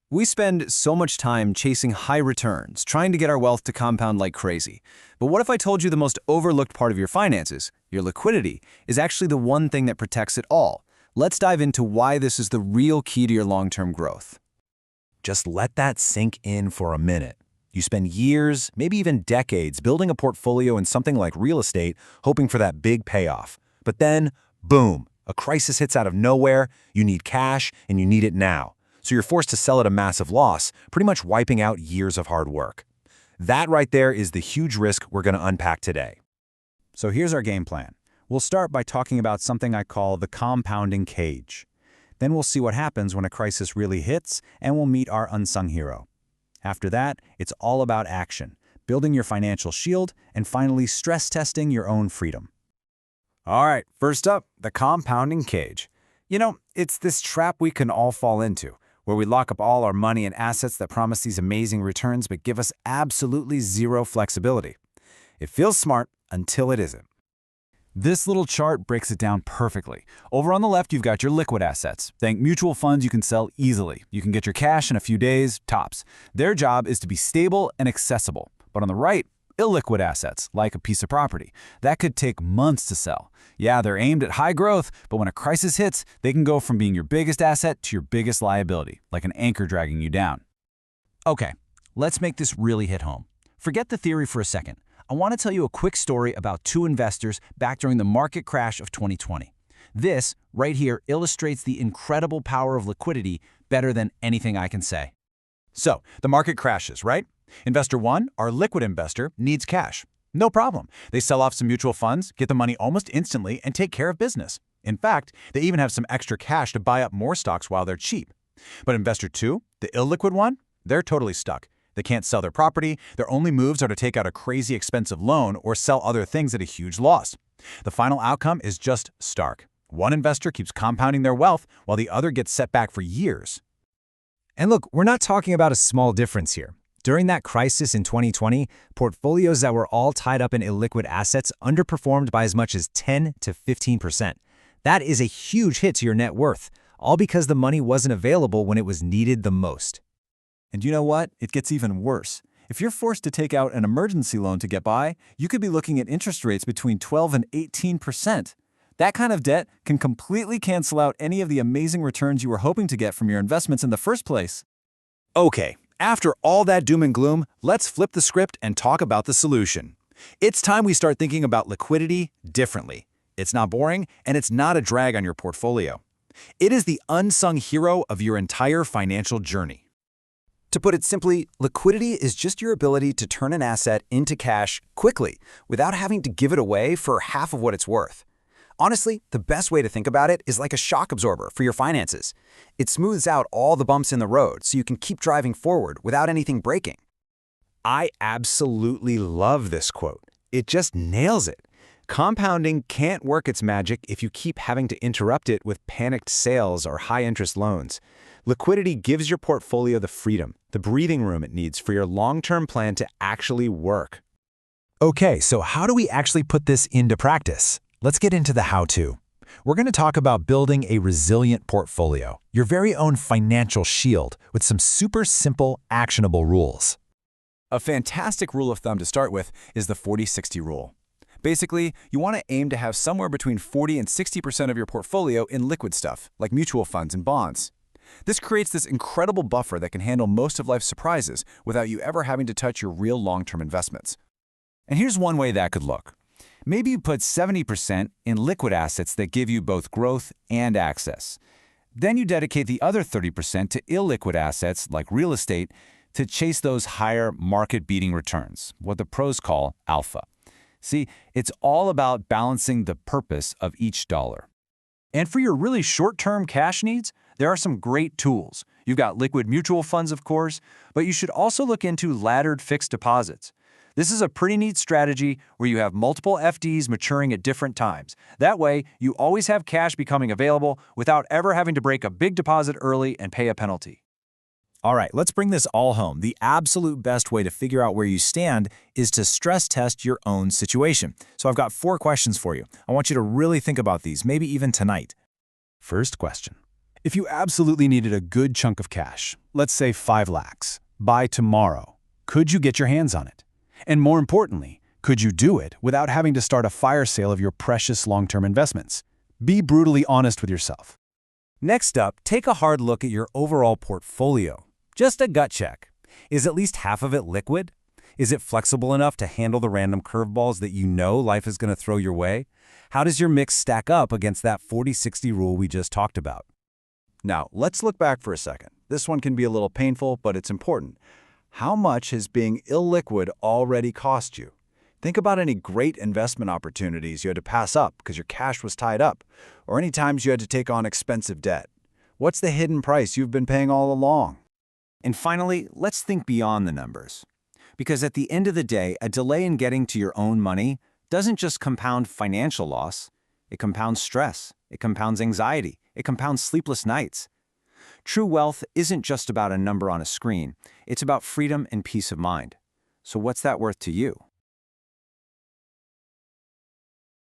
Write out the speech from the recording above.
We spend so much time chasing high returns, trying to get our wealth to compound like crazy. But what if I told you the most overlooked part of your finances, your liquidity, is actually the one thing that protects it all? Let's dive into why this is the real key to your long-term growth. Just let that sink in for a minute. You spend years, maybe even decades, building a portfolio in something like real estate, hoping for that big payoff. But then, boom, a crisis hits out of nowhere, you need cash, and you need it now. So you're forced to sell at a massive loss, pretty much wiping out years of hard work. That right there is the huge risk we're going to unpack today. So here's our game plan. We'll start by talking about something I call the compounding cage. Then we'll see what happens when a crisis really hits, and we'll meet our unsung hero. After that, it's all about action, building your financial shield, and finally stress testing your own freedom. All right, first up, the compounding cage. It's this trap we can all fall into, where we lock up all our money and assets that promise these amazing returns but give us absolutely zero flexibility. It feels smart until it isn't. This little chart breaks it down perfectly. Over on the left, you've got your liquid assets. Think mutual funds you can sell easily. You can get your cash in a few days, tops. Their job is to be stable and accessible. But on the right, illiquid assets, like a piece of property. That could take months to sell. Yeah, they're aimed at high growth, but when a crisis hits, they can go from being your biggest asset to your biggest liability, like an anchor dragging you down. Okay, let's make this really hit home. Forget the theory for a second. I want to tell you a quick story about two investors back during the market crash of 2020. This, right here, illustrates the incredible power of liquidity better than anything I can say. So, the market crashes, right? Investor 1, our liquid investor, needs cash. No problem. They sell off some mutual funds, get the money almost instantly, and take care of business. In fact, they even have some extra cash to buy up more stocks while they're cheap. But investor 2, the illiquid one, they're totally stuck. They can't sell their property. Their only moves are to take out a crazy expensive loan or sell other things at a huge loss. The final outcome is just stark. One investor keeps compounding their wealth while the other gets set back for years. And look, we're not talking about a small difference here. During that crisis in 2020, portfolios that were all tied up in illiquid assets underperformed by as much as 10 to 15%. That is a huge hit to your net worth, all because the money wasn't available when it was needed the most. And you know what? It gets even worse. If you're forced to take out an emergency loan to get by, you could be looking at interest rates between 12 and 18%. That kind of debt can completely cancel out any of the amazing returns you were hoping to get from your investments in the first place. Okay, after all that doom and gloom, let's flip the script and talk about the solution. It's time we start thinking about liquidity differently. It's not boring, and it's not a drag on your portfolio. It is the unsung hero of your entire financial journey. To put it simply, liquidity is just your ability to turn an asset into cash quickly without having to give it away for half of what it's worth. Honestly, the best way to think about it is like a shock absorber for your finances. It smooths out all the bumps in the road so you can keep driving forward without anything breaking. I absolutely love this quote. It just nails it. Compounding can't work its magic if you keep having to interrupt it with panicked sales or high-interest loans. Liquidity gives your portfolio the freedom, the breathing room it needs for your long-term plan to actually work. Okay, so how do we actually put this into practice? Let's get into the how-to. We're going to talk about building a resilient portfolio, your very own financial shield, with some super simple, actionable rules. A fantastic rule of thumb to start with is the 40-60 rule. Basically, you want to aim to have somewhere between 40 and 60% of your portfolio in liquid stuff, like mutual funds and bonds. This creates this incredible buffer that can handle most of life's surprises without you ever having to touch your real long-term investments. And here's one way that could look. Maybe you put 70% in liquid assets that give you both growth and access. Then you dedicate the other 30% to illiquid assets, like real estate, to chase those higher market-beating returns, what the pros call alpha. See, it's all about balancing the purpose of each dollar. And for your really short-term cash needs, there are some great tools. You've got liquid mutual funds, of course, but you should also look into laddered fixed deposits. This is a pretty neat strategy where you have multiple FDs maturing at different times. That way, you always have cash becoming available without ever having to break a big deposit early and pay a penalty. All right, let's bring this all home. The absolute best way to figure out where you stand is to stress test your own situation. So I've got 4 questions for you. I want you to really think about these, maybe even tonight. First question. If you absolutely needed a good chunk of cash, let's say 5 lakhs, by tomorrow, could you get your hands on it? And more importantly, could you do it without having to start a fire sale of your precious long-term investments? Be brutally honest with yourself. Next up, take a hard look at your overall portfolio. Just a gut check. Is at least half of it liquid? Is it flexible enough to handle the random curveballs that you know life is going to throw your way? How does your mix stack up against that 40-60 rule we just talked about? Now, let's look back for a second. This one can be a little painful, but it's important. How much has being illiquid already cost you? Think about any great investment opportunities you had to pass up because your cash was tied up, or any times you had to take on expensive debt. What's the hidden price you've been paying all along? And finally, let's think beyond the numbers. Because at the end of the day, a delay in getting to your own money doesn't just compound financial loss. It compounds stress. It compounds anxiety. It compounds sleepless nights. True wealth isn't just about a number on a screen. It's about freedom and peace of mind. So what's that worth to you?